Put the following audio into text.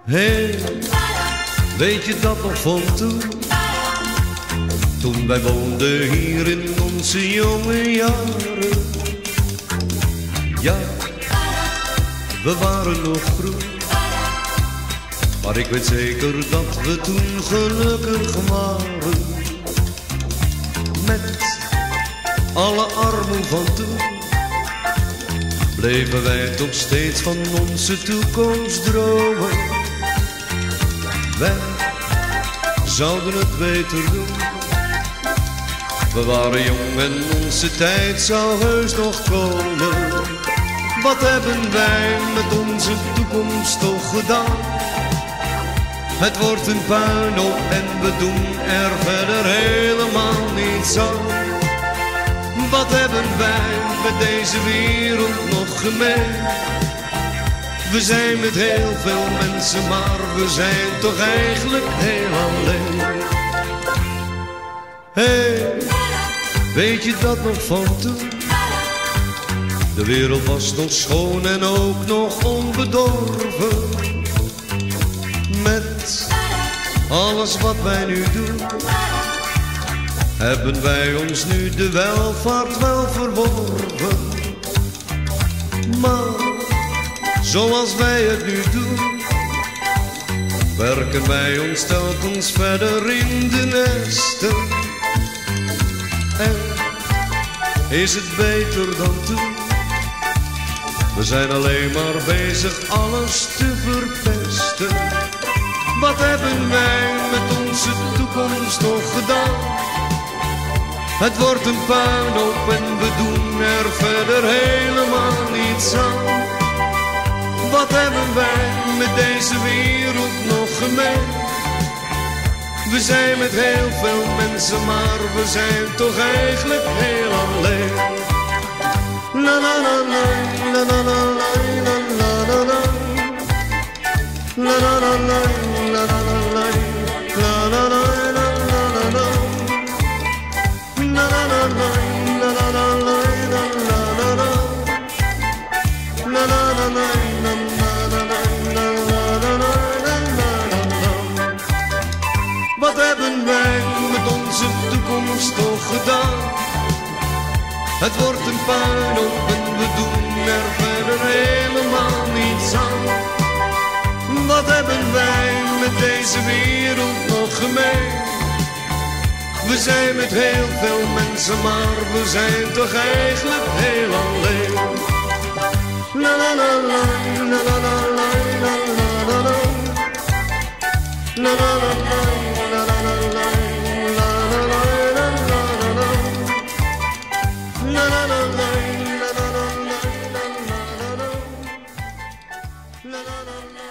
Hey, weet je dat nog van toen? Toen wij woonden hier in onze jonge jaren. Ja, we waren nog groen, maar ik weet zeker dat we toen gelukkig waren. Met alle armoede van toen bleven wij toch steeds van onze toekomst dromen. Wij zouden het beter doen. We waren jong en onze tijd zou heus nog komen. Wat hebben wij met onze toekomst toch gedaan? Het wordt een puinhoop en we doen er verder helemaal niets aan. Wat hebben wij met deze wereld nog gemeen? We zijn met heel veel mensen, maar we zijn toch eigenlijk heel alleen. Hey, weet je dat nog van toen? De wereld was nog schoon en ook nog onbedorven. Met alles wat wij nu doen, hebben wij ons nu de welvaart wel verworven. Maar zoals wij het nu doen, werken wij ons telkens verder in de nesten. En is het beter dan toen? We zijn alleen maar bezig alles te verpesten. Wat hebben wij met onze toekomst nog gedaan? Het wordt een puinhoop en we doen er verder helemaal niets aan. Wat hebben wij met deze wereld nog gemeen? We zijn met heel veel mensen, maar we zijn toch eigenlijk heel alleen. La la la la, la la la la, la la la. La la la la, la la la la, la la la la, la la la. La la la la, la la la la, la la la. La la la la, wat hebben wij met onze toekomst toch gedaan? Het wordt een puinhoop en we doen er verder helemaal niets aan. Wat hebben wij met deze wereld nog gemeen? We zijn met heel veel mensen, maar we zijn toch eigenlijk heel alleen. La la la la, la la la la, la la la. La la la la, la la la la, la la la la, la la. La la la la, la la la la, la la la. La la la la.